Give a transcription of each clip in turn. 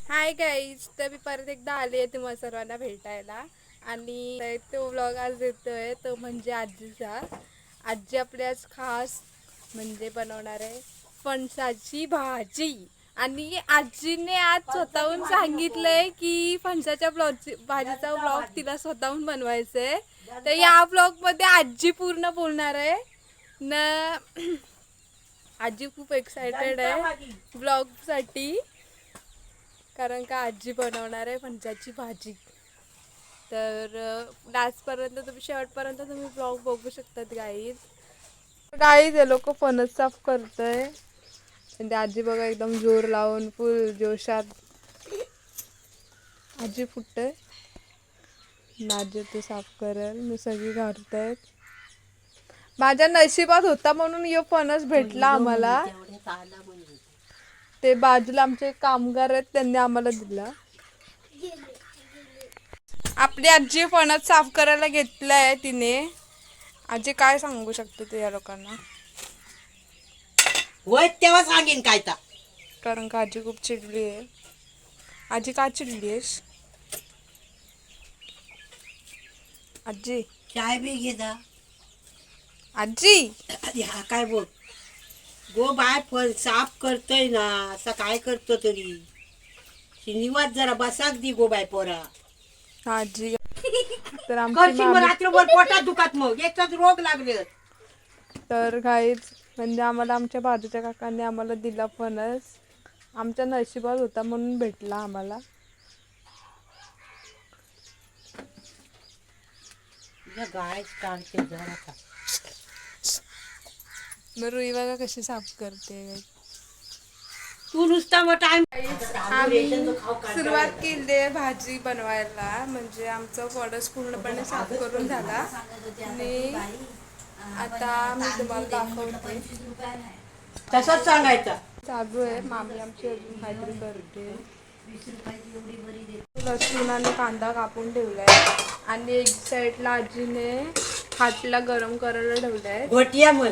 Hi guys, तर मी परत एकदा आली आहे तुम्हाला सर्वांना भेटायला. आणि तो व्लॉग आज येतोय तो म्हणजे आजीचा. आजी आपली आज खास म्हणजे बनवणार आहे फणसाची भाजी. आणि आजीने आज स्वतःहून सांगितलंय की फणसाच्या भाजीचा व्लॉग तिला स्वतःहून बनवायचा आहे. तर या व्लॉगमध्ये आजी पूर्ण बोलणार आहे ना. आजी खूप एक्सायटेड आहे ब्लॉगसाठी, कारण का आजी बनवणार आहे फणसाची भाजी. तर लास्टपर्यंत तुम्ही शेवटपर्यंत तुम्ही ब्लॉग बघू शकतात गाईज. गाईज हे लोक फणस साफ करतंय आणि आजी बघा एकदम जोर लावून फुल जोशात आजी फुटतंय आजी ते साफ करेल. मी सगळी घालतायत. माझ्या नशिबात होता म्हणून यो फणस भेटला आम्हाला. ते बाजूला आमचे कामगार आहेत त्यांनी आम्हाला दिला. आपली आजी फणस साफ करायला घेतलाय तिने. आजी काय सांगू शकते तू या लोकांना? होय तेव्हा सांगेन काय तर. कारण का आजी खूप चिडली आहे. आजी का चिडली आहेस आजी? चाय बी घेता आजी हा काय बघ गो बाय फळ साफ करतोय ना असं काय करतो तरी निवास जरा बसाक दी गो बाय पोरा. आजी तर आमची करशील मग मामी रात्रभर पोटात दुखात मग एकच रोग लागले. तर गाईज म्हणजे आम्हाला आमच्या बाजूच्या काकांनी आम्हाला दिला फणस. आमच्या नशिबात होता म्हणून भेटला आम्हाला. गाय काढते जरा का मग रुई बघा कशी साफ करते. तू नुसता मग टाइम. आम्ही सुरुवात केली आहे भाजी बनवायला. म्हणजे आमचं फणस पूर्णपणे साफ करून झाला आणि आता मी तुम्हाला दाखवते. तसंच सांगायचं. चालू आहे. मामी आमची अजून काहीतरी करते. लसूण आणि कांदा कापून ठेवलाय आणि एक साईडला आजीने हातला गरम करायला ठेवलाय. घोटिया म्हण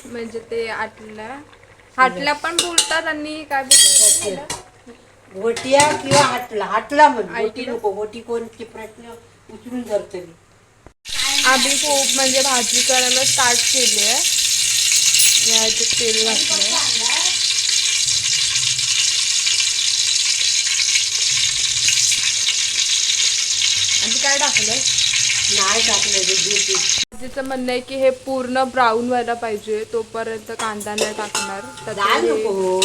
म्हणजे ते हाटला पण बोलतात आणि काय बोलतात घोटिया किंवा हाटला हाटला म्हण. घोटी ऐकलं? नको घोटी कोणते प्रश्न उचलून धरतली. आम्ही खूप म्हणजे भाजी करायला स्टार्ट केली आहे. याच्यात तेल घातलंय. आणि काय टाकलंय? नाही टाकलं. आजीचं म्हणणं आहे की हे पूर्ण ब्राऊन व्हायला पाहिजे तोपर्यंत कांदा नाही टाकणार. डाळ नको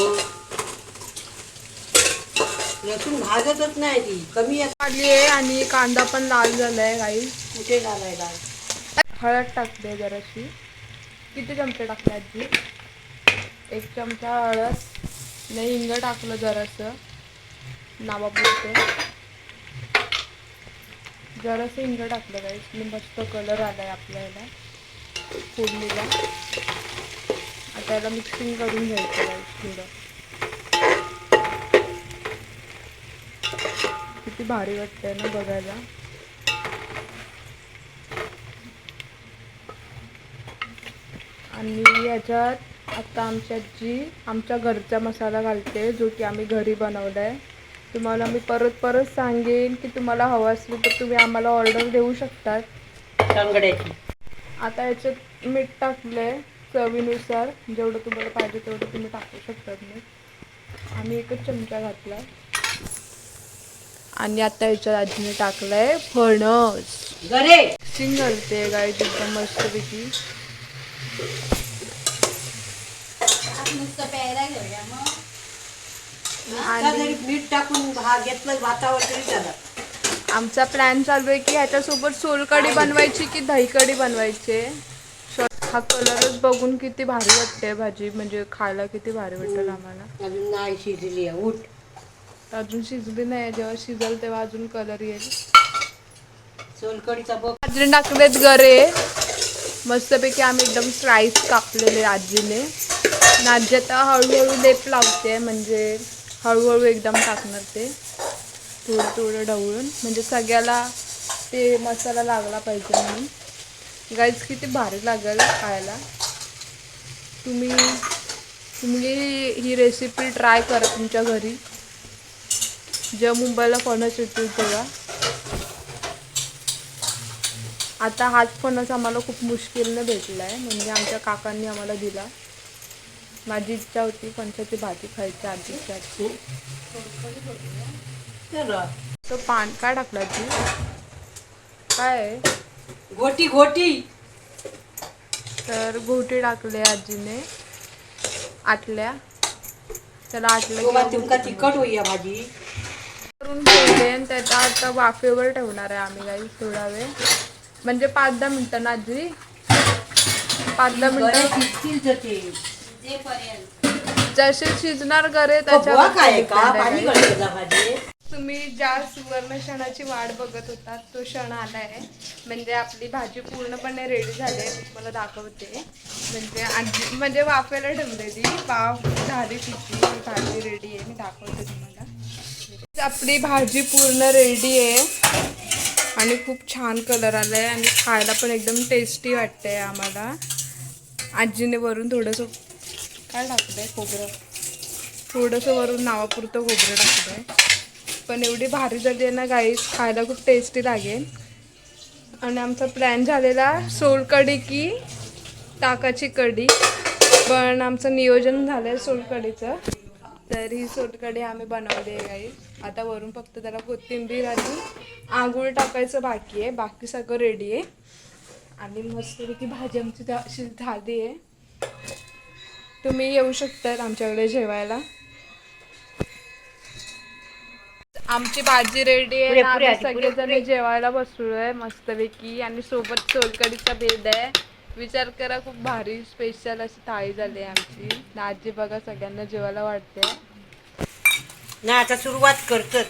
लसूण भाजतच नाही ती कमी आली आहे आणि कांदा पण लाल झालाय काही. कुठे घालाय डाळ. हळद टाकते जराशी. किती चमचे टाकले आजी? 1 चमचा हळद. नाही हिंग टाकलं जरासं नावापुरते. जरासं हिंग टाकलं काही. मस्त कलर आलाय आपल्याला फोडणीला. आता याला मिक्सिंग करून घ्यायचं आहे थोडं. किती भारी वाटतंय ना बघायला. आणि याच्यात आता आमची आजी आमच्या घरचा मसाला घालते जो की आम्ही घरी बनवला आहे. तुम्हाला मी परत सांगेन की तुम्हाला हवं असलं तर तुम्ही आम्हाला ऑर्डर देऊ शकतात. शंगड्याची. आता याच्यात मीठ टाकलंय चवीनुसार. जेवढं तुम्हाला पाहिजे तेवढं तुम्ही टाकू शकतात. मीठ आम्ही 1च चमचा घातला. आणि आता याच्यात आजीने टाकलंय फणस. मिक्सिंग करते गाईज एकदम मस्तपैकी. आणि मीठ टाकून घेतलं भातावर तरी झालं. आमचा प्लॅन चालू आहे की ह्याच्यासोबत सोलकढी बनवायची की दही कढी बनवायची. हा कलरच बघून किती भारी वाटते भाजी. म्हणजे खायला किती भारी वाटेल आम्हाला. अजून नाही शिजली उठ. अजून शिजली नाही. जेव्हा शिजल तेव्हा अजून कलर येईल. सोलकडीचा बघ. आजीने टाकलेत गरे मस्तपैकी. आम्ही एकदम स्लाइस कापलेले आजीने. आणि आजी आता हळूहळू लेप लावते. म्हणजे हळूहळू एकदम टाकणार ते थोडं ढवळून. म्हणजे सगळ्याला ते मसाला लागला पाहिजे म्हणून. गाईज किती भारी लागेल खायला. तुम्ही ही रेसिपी ट्राय करा तुमच्या घरी. जेव्हा मुंबईला फणस येतील तेव्हा. आता हाच फणस आम्हाला खूप मुश्किलने भेटला आहे, म्हणजे आमच्या काकांनी आम्हाला दिला. माझी इच्छा होती फणसाची भाजी खायची आजीच्या हातची. तो पान काय टाकला ती काय आहे? घोटी घोटी तर घोटी टाकले आजीने आटल्या. त्याला आटलं गोवा की तुमका तिखट होईया भाजी. करून ठेवले आणि त्याचा आता वाफेवर ठेवणार आहे आम्ही काही थोडा वेळ, म्हणजे 5-10 मिनिटं ना आजी. 5-10 मिनिटं जसे शिजणार गरे त्याच्यावर काय का depend आहे पाणी guys. गळतं भाजी. तुम्ही ज्या सुवर्ण क्षणाची वाट बघत होता तो क्षण आला आहे. म्हणजे आपली भाजी पूर्णपणे रेडी झाली आहे. मी तुम्हाला दाखवते. म्हणजे वाफेला ठेवलेली वाफ झाली तिची भाजी रेडी आहे. मी दाखवते तुम्हाला. आपली भाजी पूर्ण रेडी आहे आणि खूप छान कलर आला आहे आणि खायला पण एकदम टेस्टी वाटते आम्हाला. आजीने वरून थोडंसं काय टाकलं आहे खोबरं, थोडंसं वरून नावापुरतं खोबरं टाकलं आहे. पण एवढी भारी झाली आहे ना गाईस, खायला खूप टेस्टी लागेल. आणि आमचा प्लॅन झालेला सोलकढी की ताकाची कढी, पण आमचं नियोजन झालं आहे सोलकढीचं. तर ही सोलकढी आम्ही बनवली आहे गाईस. आता वरून फक्त त्याला कोथिंबीर आणि आगूळ टाकायचं बाकी आहे, बाकी सगळं रेडी आहे. आणि मस्तपैकी भाजी आमची अशी झाली आहे. तुम्ही येऊ शकतात आमच्याकडे जेवायला. आमची भाजी रेडी आहे, आम्ही सगळेजण जेवायला बसलोय मस्तपैकी आणि सोबत सोलकढीचा बेद आहे. विचार करा, खूप भारी स्पेशल अशी थाळी झाली आहे आमची. आजी बघा सगळ्यांना जेवायला वाटते ना आता सुरुवात करतात.